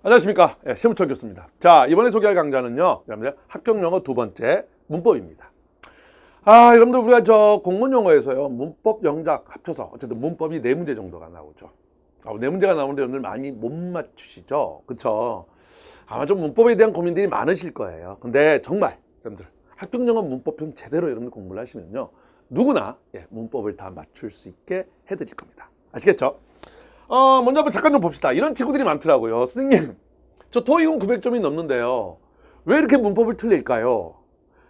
안녕하십니까. 심우철 교수입니다. 자, 이번에 소개할 강좌는요, 여러분들 합격영어 두 번째 문법입니다. 여러분들 우리가 공문 영어에서요, 문법, 영작 합쳐서 어쨌든 문법이 4문제 정도가 나오죠. 4문제가 나오는데 여러분들 많이 못 맞추시죠? 그쵸? 아마 좀 문법에 대한 고민들이 많으실 거예요. 근데 정말 여러분들 합격영어 문법편 제대로 여러분들 공부를 하시면요, 누구나 문법을 다 맞출 수 있게 해드릴 겁니다. 아시겠죠? 먼저 한번 잠깐 좀 봅시다. 이런 친구들이 많더라고요. 선생님, 저 토익은 900점이 넘는데요, 왜 이렇게 문법을 틀릴까요?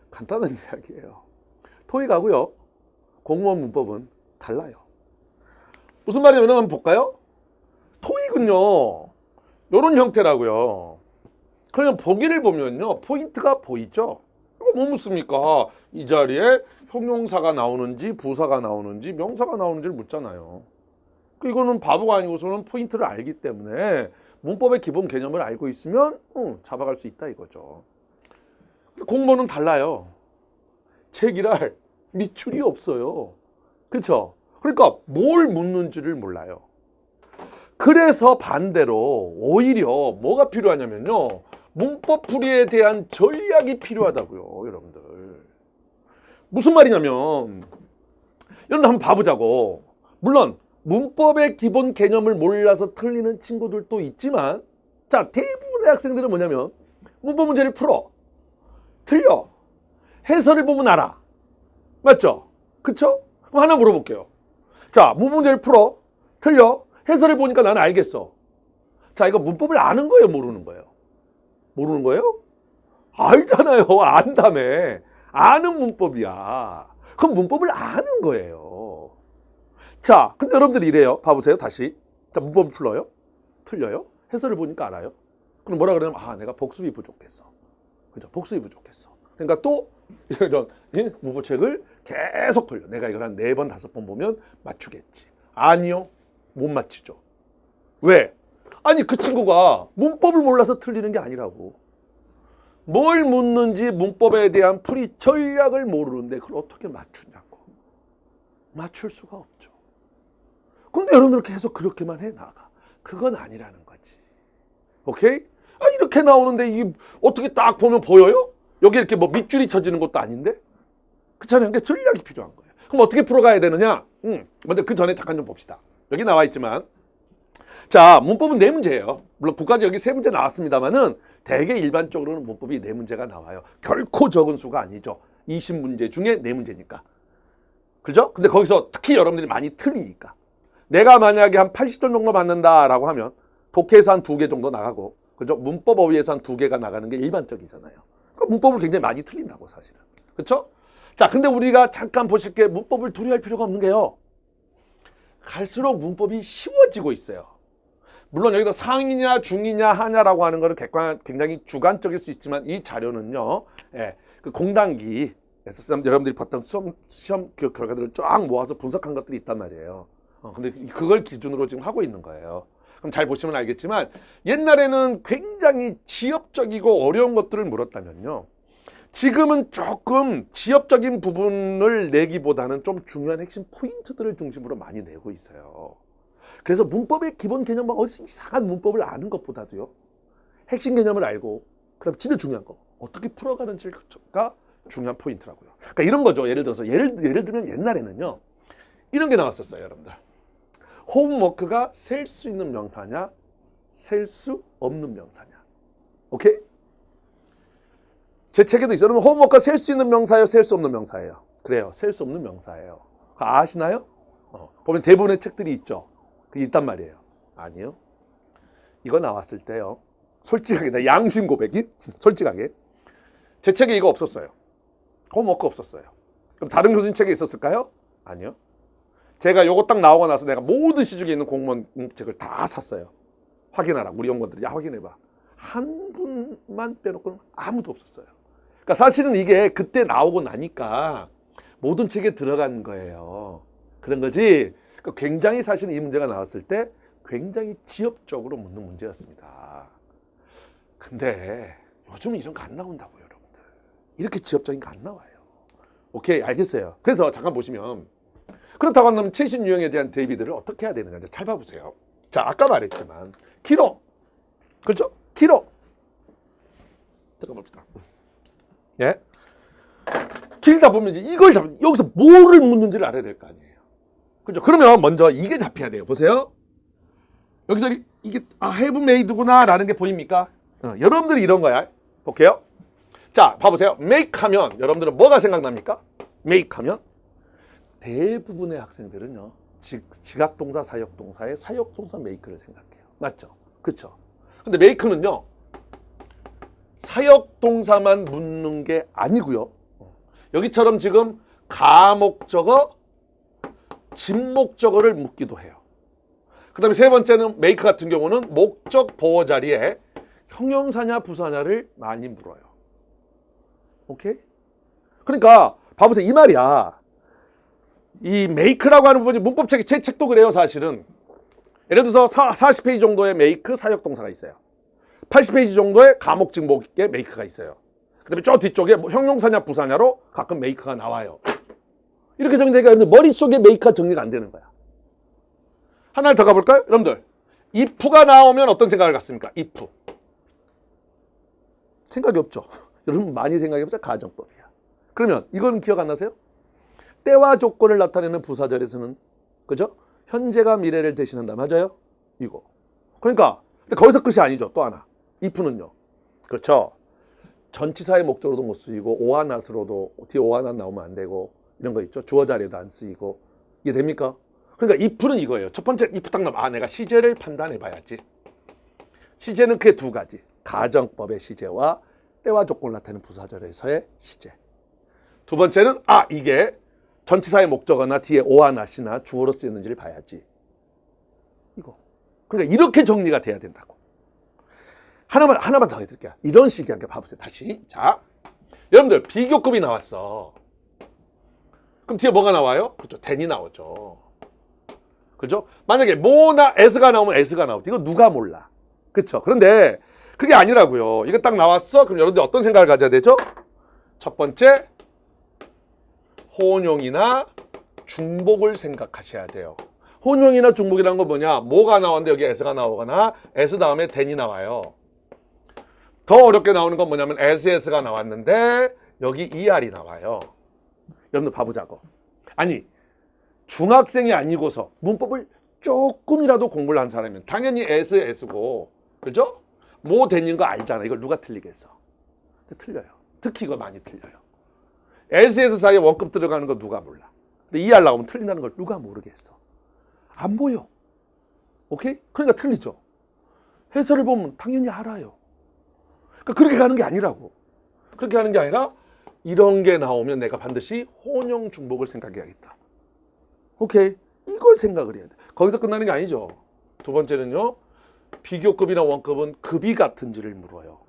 간단한 이야기예요. 토익하고요, 공무원 문법은 달라요. 무슨 말이냐면 한번 볼까요? 토익은요, 이런 형태라고요. 그냥 보기를 보면요, 포인트가 보이죠? 이거 뭐 묻습니까? 이 자리에 형용사가 나오는지 부사가 나오는지 명사가 나오는지를 묻잖아요. 이거는 바보가 아니고서는 포인트를 알기 때문에 문법의 기본 개념을 알고 있으면 잡아갈 수 있다 이거죠. 공무원은 달라요. 제기랄 밑줄이 없어요. 그렇죠? 그러니까 뭘 묻는지를 몰라요. 그래서 반대로 오히려 뭐가 필요하냐면요, 문법 풀이에 대한 전략이 필요하다고요. 여러분들 무슨 말이냐면, 여러분 한번 봐보자고. 물론 문법의 기본 개념을 몰라서 틀리는 친구들도 있지만, 자, 대부분의 학생들은 뭐냐면 문법 문제를 풀어, 틀려, 해설을 보면 알아. 맞죠? 그쵸? 그럼 하나 물어볼게요. 자, 문법 문제를 풀어, 틀려, 해설을 보니까 나는 알겠어. 자, 이거 문법을 아는 거예요, 모르는 거예요? 모르는 거예요? 알잖아요. 안다며. 아는 문법이야. 그럼 문법을 아는 거예요. 자, 근데 여러분들이 이래요. 봐보세요, 다시. 자, 문법을 풀어요? 틀려요? 해설을 보니까 알아요? 그럼 뭐라 그러냐면, 내가 복습이 부족했어. 그죠? 복습이 부족했어. 그러니까 또 이런 문법책을 계속 돌려. 내가 이걸 한 4번, 5번 보면 맞추겠지. 아니요, 못 맞히죠. 왜? 아니, 그 친구가 문법을 몰라서 틀리는 게 아니라고. 뭘 묻는지 문법에 대한 풀이 전략을 모르는데 그걸 어떻게 맞추냐고. 맞출 수가 없죠. 근데 여러분들 계속 그렇게만 해나가. 그건 아니라는 거지. 오케이? 이렇게 나오는데 이게 어떻게 딱 보면 보여요? 여기 이렇게 뭐 밑줄이 쳐지는 것도 아닌데? 그렇잖아요. 그러니까 전략이 필요한 거예요. 그럼 어떻게 풀어가야 되느냐? 먼저 그 전에 잠깐 좀 봅시다. 여기 나와 있지만, 자, 문법은 4문제예요. 물론 국가지 여기 3문제 나왔습니다만은 대개 일반적으로는 문법이 4문제가 나와요. 결코 적은 수가 아니죠. 20문제 중에 4문제니까. 그죠? 근데 거기서 특히 여러분들이 많이 틀리니까. 내가 만약에 한 80점 정도 맞는다라고 하면 독해에서 한 2개 정도 나가고, 그죠? 문법 어휘에서 한 2개가 나가는 게 일반적이잖아요. 그럼 문법을 굉장히 많이 틀린다고, 사실은. 그렇죠? 자, 근데 우리가 잠깐 보실 게, 문법을 두려워할 필요가 없는 게요, 갈수록 문법이 쉬워지고 있어요. 물론 여기서 상이냐 중이냐 하냐라고 하는 거는 굉장히 주관적일 수 있지만, 이 자료는요, 그 공단기에서 여러분들이 봤던 시험 결과들을 쫙 모아서 분석한 것들이 있단 말이에요. 근데 그걸 기준으로 지금 하고 있는 거예요. 그럼 잘 보시면 알겠지만, 옛날에는 굉장히 지엽적이고 어려운 것들을 물었다면요, 지금은 조금 지엽적인 부분을 내기보다는 좀 중요한 핵심 포인트들을 중심으로 많이 내고 있어요. 그래서 문법의 기본 개념, 어디서 이상한 문법을 아는 것보다도요, 핵심 개념을 알고, 그 다음에 진짜 중요한 거, 어떻게 풀어가는지가 중요한 포인트라고요. 그러니까 이런 거죠. 예를 들어서, 예를 들면 옛날에는요, 이런 게 나왔었어요, 여러분들. 홈워크가 셀 수 있는 명사냐, 셀 수 없는 명사냐. 오케이? 제 책에도 있어요. 여러분, 홈워크가 셀 수 있는 명사예요, 셀 수 없는 명사예요? 그래요, 셀 수 없는 명사예요. 아시나요? 보면 대부분의 책들이 있죠. 그게 있단 말이에요. 아니요. 이거 나왔을 때요, 솔직하게, 나 양심 고백이 솔직하게, 제 책에 이거 없었어요. 홈워크 없었어요. 그럼 다른 교수님 책에 있었을까요? 아니요. 제가 요거 딱 나오고 나서 내가 모든 시중에 있는 공무원 책을 다 샀어요. 확인하라. 우리 연구원들이 확인해봐. 한 분만 빼놓고는 아무도 없었어요. 그러니까 사실은 이게 그때 나오고 나니까 모든 책에 들어간 거예요. 그런 거지. 그러니까 굉장히 사실은 이 문제가 나왔을 때 굉장히 지엽적으로 묻는 문제였습니다. 근데 요즘은 이런 거 안 나온다고요, 여러분들. 이렇게 지엽적인 거 안 나와요. 오케이, 알겠어요. 그래서 잠깐 보시면, 그렇다고 하면 최신 유형에 대한 대비들을 어떻게 해야 되는가 잘 봐보세요. 자, 아까 말했지만 길어. 그렇죠? 길어. 잠깐 봅시다. 예. 길다 보면 이제 이걸 여기서 뭐를 묻는지를 알아야 될 거 아니에요. 그죠? 그러면 먼저 이게 잡혀야 돼요. 보세요. 여기서 이게 have made구나 라는 게 보입니까? 여러분들이 이런 거야. 볼게요. 자, 봐보세요. make 하면 여러분들은 뭐가 생각납니까? make 하면 대부분의 학생들은요. 지각동사, 사역동사의 사역동사 make를 생각해요. 맞죠? 그쵸? 근데 make는요. 사역동사만 묻는 게 아니고요. 여기처럼 지금 가목적어, 진목적어를 묻기도 해요. 그 다음에 세 번째는 make 같은 경우는 목적 보어 자리에 형용사냐 부사냐를 많이 물어요. 오케이? 그러니까 봐보세요. 이 말이야. 이 make라고 하는 부분이 문법책이 제 책도 그래요. 사실은. 예를 들어서 40페이지 정도의 make 사역동사가 있어요. 80페이지 정도의 가목 진목의 make가 있어요. 그 다음에 저 뒤쪽에 형용사냐 부사냐로 가끔 make가 나와요. 이렇게 정리되니까 여러분들 머릿속에 make가 정리가 안 되는 거야. 하나를 더 가볼까요? 여러분들 if가 나오면 어떤 생각을 갖습니까? if 생각이 없죠. 여러분 많이 생각이 없죠? 가정법이야. 그러면 이거는 기억 안 나세요? 때와 조건을 나타내는 부사절에서는 그죠? 현재가 미래를 대신한다. 맞아요? 이거. 그러니까 근데 거기서 끝이 아니죠. 또 하나. if는요. 그렇죠? 전치사의 목적으로도 못 쓰이고 오하낫으로도 뒤에 오하낫 나오면 안 되고 이런 거 있죠. 주어 자리에도 안 쓰이고. 이게 됩니까? 그러니까 if는 이거예요. 첫 번째 if 딱 나면 내가 시제를 판단해 봐야지. 시제는 크게 두 가지. 가정법의 시제와 때와 조건을 나타내는 부사절에서의 시제. 두 번째는 이게 전치사의 목적어나 뒤에 오하낫이나 주어로 쓰였는지를 봐야지. 이거. 그러니까 이렇게 정리가 돼야 된다고. 하나만 더 해드릴게요. 이런 식의 한 게 봐보세요. 다시. 자, 여러분들 비교급이 나왔어. 그럼 뒤에 뭐가 나와요? 그렇죠. then이 나오죠. 그죠? 만약에 뭐나 as가 나오면 as가 나오죠. 이거 누가 몰라. 그렇죠? 그런데 그게 아니라고요. 이거 딱 나왔어. 그럼 여러분들 어떤 생각을 가져야 되죠? 첫 번째, 혼용이나 중복을 생각하셔야 돼요. 혼용이나 중복이라는 건 뭐냐? 뭐가 나오는데 여기 as가 나오거나 as 다음에 then이 나와요. 더 어렵게 나오는 건 뭐냐면 as가 나왔는데 여기 er이 나와요. 여러분들 봐보자고. 아니 중학생이 아니고서 문법을 조금이라도 공부를 한 사람이면 당연히 s고 그죠? 뭐 되는 거 알잖아. 이걸 누가 틀리겠어? 근데 틀려요. 특히 이거 많이 틀려요. s 사이에 원급 들어가는 거 누가 몰라. 근데 이해하려고 하면 틀린다는 걸 누가 모르겠어. 안 보여. 오케이? 그러니까 틀리죠. 해설을 보면 당연히 알아요. 그러니까 그렇게 가는 게 아니라고. 그렇게 하는 게 아니라 이런 게 나오면 내가 반드시 혼용 중복을 생각해야겠다. 오케이? 이걸 생각을 해야 돼. 거기서 끝나는 게 아니죠. 두 번째는요. 비교급이나 원급은 급이 같은지를 물어요.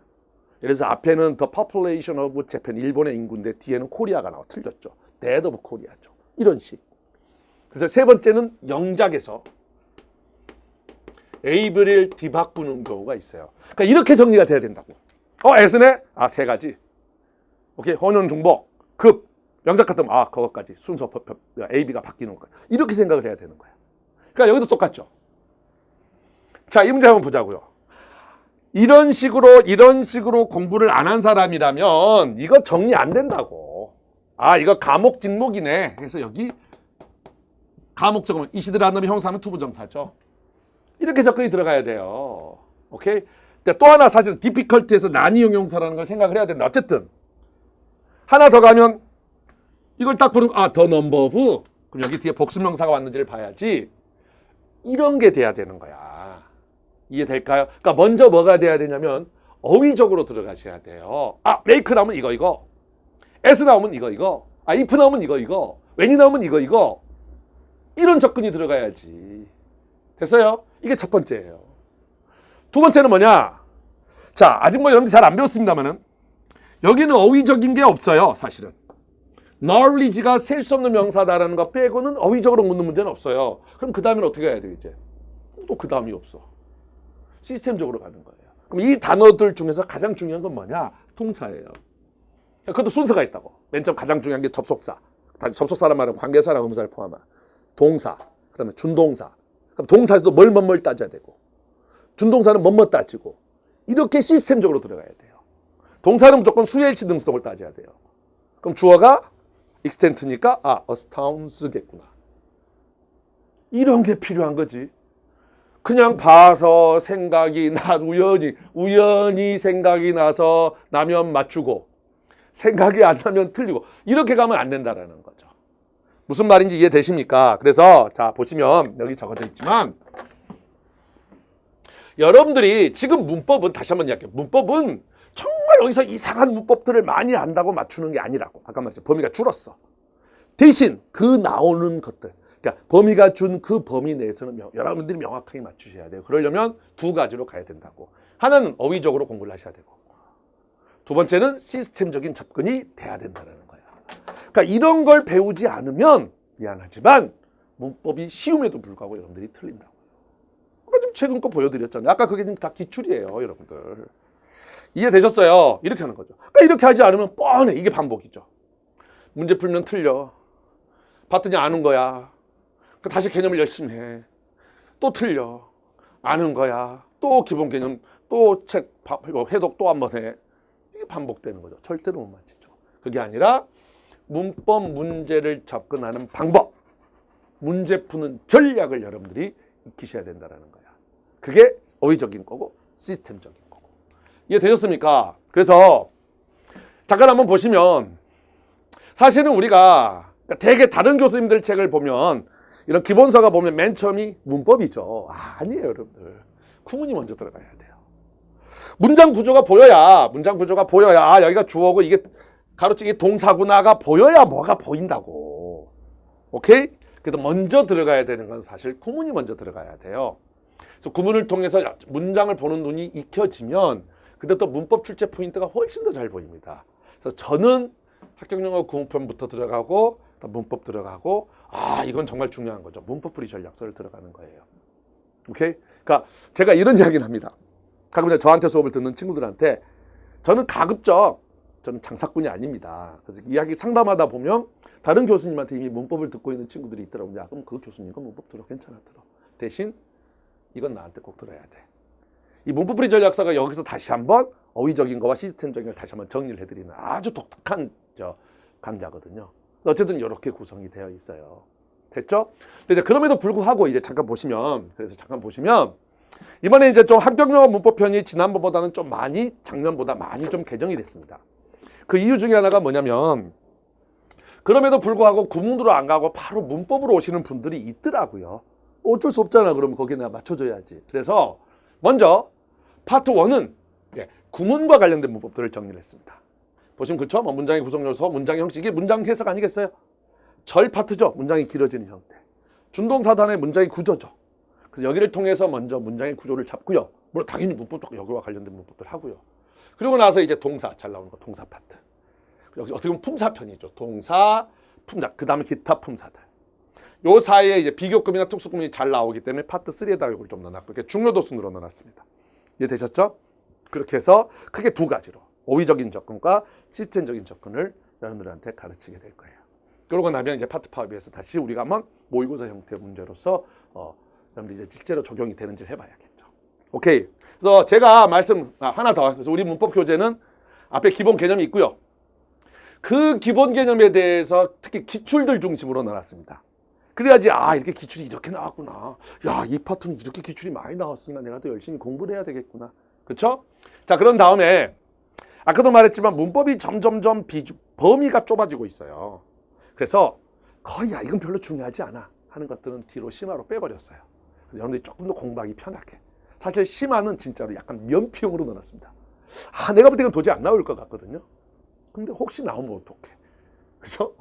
예를 들어서 앞에는 The population of Japan, 일본의 인구인데 뒤에는 코리아가 나와. 틀렸죠. Dead of Korea죠. 이런 식. 그래서 세 번째는 영작에서 A를 뒤바꾸는 경우가 있어요. 그러니까 이렇게 정리가 돼야 된다고. S네? 세 가지. 오케이. 혼용 중복, 급, 영작 같으면 그것까지 순서 A, B가 바뀌는 거야. 이렇게 생각을 해야 되는 거야. 그러니까 여기도 똑같죠. 자, 이 문제 한번 보자고요. 이런 식으로 공부를 안 한 사람이라면 이거 정리 안 된다고. 이거 가목 진목이네. 그래서 여기 가목 적으면 이시들 안 넣으면 형사하면 투부정사죠. 이렇게 접근이 들어가야 돼요. 오케이? 또 하나 사실은 difficulty에서 난이 형용사라는 걸 생각을 해야 된다. 어쨌든 하나 더 가면 이걸 딱 보는 the number of 그럼 여기 뒤에 복수명사가 왔는지를 봐야지. 이런 게 돼야 되는 거야. 이해될까요? 그러니까 먼저 뭐가 돼야 되냐면 어휘적으로 들어가셔야 돼요. make 나오면 이거 as 나오면 이거 if 나오면 이거 when이 나오면 이거 이런 접근이 들어가야지. 됐어요? 이게 첫 번째예요. 두 번째는 뭐냐? 자, 아직 여러분들 잘 안 배웠습니다만은 여기는 어휘적인 게 없어요. 사실은 knowledge가 셀 수 없는 명사다라는 거 빼고는 어휘적으로 묻는 문제는 없어요. 그럼 그 다음에는 어떻게 해야 되겠지? 또 그 다음이 없어. 시스템적으로 가는 거예요. 그럼 이 단어들 중에서 가장 중요한 건 뭐냐? 동사예요. 그것도 순서가 있다고. 맨 처음 가장 중요한 게 접속사. 접속사란 말은 관계사나 의문사를 포함한 동사, 그 다음에 준동사. 그럼 동사에서도 뭘 따져야 되고 준동사는 뭐뭐 따지고 이렇게 시스템적으로 들어가야 돼요. 동사는 무조건 수의 일치 등수성을 따져야 돼요. 그럼 주어가 extent니까 astounds겠구나. 이런 게 필요한 거지. 그냥 봐서 생각이 우연히 생각이 나서 나면 맞추고 생각이 안 나면 틀리고 이렇게 가면 안 된다라는 거죠. 무슨 말인지 이해되십니까? 그래서 자 보시면 여기 적어져 있지만 여러분들이 지금 문법은 다시 한번 이야기해요. 문법은 정말 여기서 이상한 문법들을 많이 안다고 맞추는 게 아니라고. 아까 말했죠. 범위가 줄었어. 대신 그 나오는 것들 그러니까 범위가 준 그 범위 내에서는 여러분들이 명확하게 맞추셔야 돼요. 그러려면 두 가지로 가야 된다고. 하나는 어휘적으로 공부를 하셔야 되고 두 번째는 시스템적인 접근이 돼야 된다는 거야. 그러니까 이런 걸 배우지 않으면 미안하지만 문법이 쉬움에도 불구하고 여러분들이 틀린다고요. 아까 좀 최근 거 보여드렸잖아요. 아까 그게 지금 다 기출이에요. 여러분들. 이해되셨어요? 이렇게 하는 거죠. 그러니까 이렇게 하지 않으면 뻔해. 이게 반복이죠. 문제 풀면 틀려. 봤더니 아는 거야. 다시 개념을 열심히 해. 또 틀려. 아는 거야. 또 기본 개념, 또 책 해독 또 한 번 해. 이게 반복되는 거죠. 절대로 못 맞히죠. 그게 아니라 문법 문제를 접근하는 방법, 문제 푸는 전략을 여러분들이 익히셔야 된다는 거야. 그게 어휘적인 거고 시스템적인 거고. 이해되셨습니까? 그래서 잠깐 한번 보시면 사실은 우리가 되게 다른 교수님들 책을 보면 이런 기본서가 보면 맨 처음이 문법이죠. 아니에요, 여러분들. 구문이 먼저 들어가야 돼요. 문장 구조가 보여야 여기가 주어고 이게 가로치기 동사구나가 보여야 뭐가 보인다고. 오케이? 그래서 먼저 들어가야 되는 건 사실 구문이 먼저 들어가야 돼요. 그래서 구문을 통해서 문장을 보는 눈이 익혀지면 그때부터 문법 출제 포인트가 훨씬 더 잘 보입니다. 그래서 저는 합격영어 구문편부터 들어가고 문법 들어가고 이건 정말 중요한 거죠. 문법풀이 전략서를 들어가는 거예요. 오케이? 그러니까 제가 이런 이야기를 합니다. 가끔 저한테 수업을 듣는 친구들한테 저는 가급적 저는 장사꾼이 아닙니다. 그래서 이야기 상담하다 보면 다른 교수님한테 이미 문법을 듣고 있는 친구들이 있더라고요. 야, 그럼 그 교수님과 문법 들어. 괜찮아, 들어. 대신 이건 나한테 꼭 들어야 돼. 이 문법풀이 전략서가 여기서 다시 한번 어휘적인 거와 시스템적인 걸 다시 한번 정리를 해드리는 아주 독특한 강좌거든요. 어쨌든 이렇게 구성이 되어 있어요. 됐죠? 근데 그럼에도 불구하고 이제 잠깐 보시면 이번에 이제 좀 합격영어 문법편이 지난번보다는 좀 많이 작년보다 많이 좀 개정이 됐습니다. 그 이유 중에 하나가 뭐냐면 그럼에도 불구하고 구문으로 안 가고 바로 문법으로 오시는 분들이 있더라고요. 어쩔 수 없잖아. 그러면 거기에 내가 맞춰줘야지. 그래서 먼저 파트 1은 구문과 관련된 문법들을 정리를 했습니다. 보시면 그렇죠? 문장의 구성 요소, 문장의 형식이 문장 해석 아니겠어요? 절 파트죠. 문장이 길어지는 형태. 준동사단의 문장의 구조죠. 그래서 여기를 통해서 먼저 문장의 구조를 잡고요. 물론 당연히 문법도 여기와 관련된 문법들 하고요. 그리고 나서 이제 동사 잘 나오는 거 동사 파트. 여기 어떻게 보면 품사편이죠. 동사, 품사. 그 다음에 기타 품사들. 요 사이에 이제 비교급이나 특수급이 잘 나오기 때문에 파트 3에다가 이걸 좀 넣어놨고 이렇게 중요도 순으로 넣어놨습니다. 이해되셨죠? 그렇게 해서 크게 두 가지로 어휘적인 접근과 시스템적인 접근을 여러분들한테 가르치게 될 거예요. 그러고 나면 이제 파트 파업에서 다시 우리가 한번 모의고사 형태의 문제로서 여러분들 이제 실제로 적용이 되는지를 해봐야겠죠. 오케이. 그래서 제가 하나 더. 그래서 우리 문법 교재는 앞에 기본 개념이 있고요. 그 기본 개념에 대해서 특히 기출들 중심으로 넣어놨습니다. 그래야지 이렇게 기출이 이렇게 나왔구나. 야, 이 파트는 이렇게 기출이 많이 나왔으니까 내가 더 열심히 공부를 해야 되겠구나. 그렇죠? 자, 그런 다음에 아까도 말했지만 문법이 점점점 범위가 좁아지고 있어요. 그래서 거의 이건 별로 중요하지 않아 하는 것들은 뒤로 심화로 빼버렸어요. 그래서 여러분들이 조금 더 공부하기 편하게. 사실 심화는 진짜로 약간 면피용으로 넣어놨습니다. 내가 볼 때는 도저히 안 나올 것 같거든요. 근데 혹시 나오면 어떡해. 그래서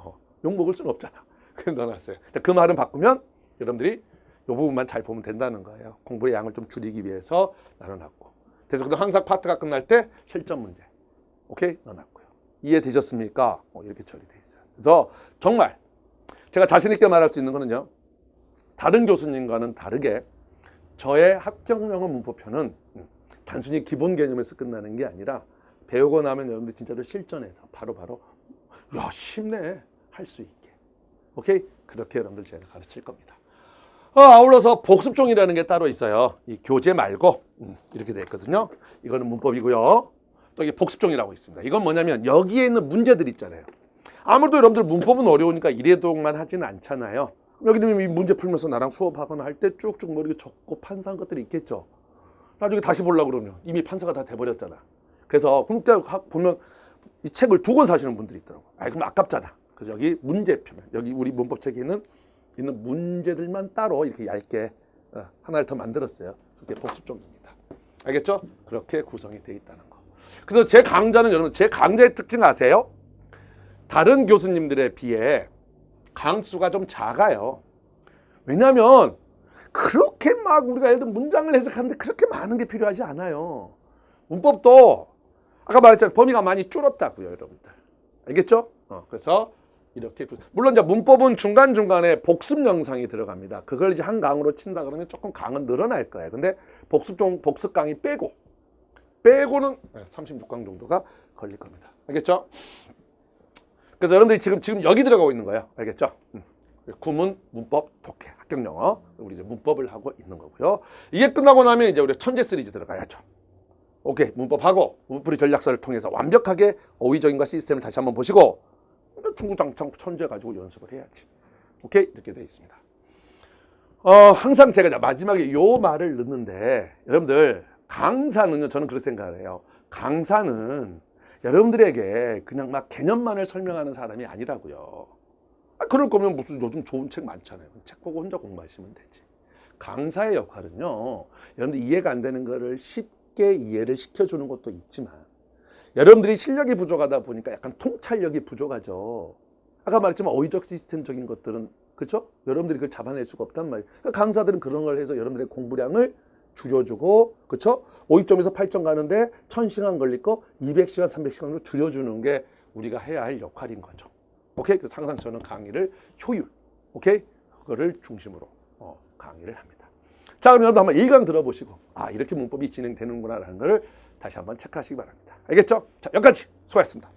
욕먹을 수는 없잖아. 그래서 넣어놨어요. 그 말은 바꾸면 여러분들이 이 부분만 잘 보면 된다는 거예요. 공부의 양을 좀 줄이기 위해서 나눠놨고. 그래서 항상 파트가 끝날 때 실전 문제. 오케이? 넣어놨고요. 이해되셨습니까? 이렇게 처리돼 있어요. 그래서 정말 제가 자신 있게 말할 수 있는 거는요. 다른 교수님과는 다르게 저의 합격영어 문법편은 단순히 기본 개념에서 끝나는 게 아니라 배우고 나면 여러분들 진짜로 실전에서 바로바로 쉽네 할 수 있게. 오케이? 그렇게 여러분들 제가 가르칠 겁니다. 아울러서 복습종이라는 게 따로 있어요. 이 교재 말고 이렇게 돼 있거든요. 이거는 문법이고요. 또 이게 복습종이라고 있습니다. 이건 뭐냐면 여기에 있는 문제들 있잖아요. 아무래도 여러분들 문법은 어려우니까 일회동만 하지는 않잖아요. 여기는 이 문제 풀면서 나랑 수업하거나 할 때 쭉쭉 뭐 이렇게 적고 판사한 것들이 있겠죠. 나중에 다시 보려고 그러면 이미 판사가 다 돼버렸잖아. 그래서 그때 보면 이 책을 2권 사시는 분들이 있더라고. 그럼 아깝잖아. 그래서 여기 문제표면 여기 우리 문법책에는 있는 문제들만 따로 이렇게 얇게 하나를 더 만들었어요. 그게 복습종입니다. 알겠죠? 그렇게 구성이 되어 있다는 거. 그래서 제 강좌는 여러분 제 강좌의 특징 아세요? 다른 교수님들에 비해 강수가 좀 작아요. 왜냐하면 그렇게 막 우리가 예를 들어 문장을 해석하는데 그렇게 많은 게 필요하지 않아요. 문법도 아까 말했잖아요. 범위가 많이 줄었다고요, 여러분들. 알겠죠? 그래서 이렇게 물론 이제 문법은 중간중간에 복습 영상이 들어갑니다. 그걸 이제 한 강으로 친다 그러면 조금 강은 늘어날 거예요. 근데 복습 강의 빼고는 36강 정도가 걸릴 겁니다. 알겠죠? 그래서 여러분들이 지금 여기 들어가고 있는 거예요. 알겠죠? 구문, 문법, 독해, 합격영어. 우리 이제 문법을 하고 있는 거고요. 이게 끝나고 나면 이제 우리 천재 시리즈 들어가야죠. 오케이, 문법하고 문풀이 전략서를 통해서 완벽하게 어휘적인과 시스템을 다시 한번 보시고 중구장창 천재 가지고 연습을 해야지. 오케이, 이렇게 되어 있습니다. 항상 제가 마지막에 요 말을 넣는데 여러분들 강사는요, 저는 그렇게 생각을 해요. 강사는 여러분들에게 그냥 막 개념만을 설명하는 사람이 아니라고요. 그럴 거면 무슨 요즘 좋은 책 많잖아요. 책 보고 혼자 공부하시면 되지. 강사의 역할은요, 여러분들 이해가 안 되는 거를 쉽게 이해를 시켜주는 것도 있지만 여러분들이 실력이 부족하다 보니까 약간 통찰력이 부족하죠. 아까 말했지만 어휘적 시스템적인 것들은 그렇죠? 여러분들이 그걸 잡아낼 수가 없단 말이에요. 그러니까 강사들은 그런 걸 해서 여러분들의 공부량을 줄여주고 그렇죠? 500점에서 8점 가는데 1000시간 걸릴 거 200시간, 300시간으로 줄여주는 게 우리가 해야 할 역할인 거죠. 오케이? 그래서 항상 저는 강의를 효율, 오케이? 그거를 중심으로 강의를 합니다. 자, 그럼 여러분 한번 1강 들어보시고 이렇게 문법이 진행되는구나라는 걸 다시 한번 체크하시기 바랍니다. 알겠죠? 자, 여기까지 수고하셨습니다.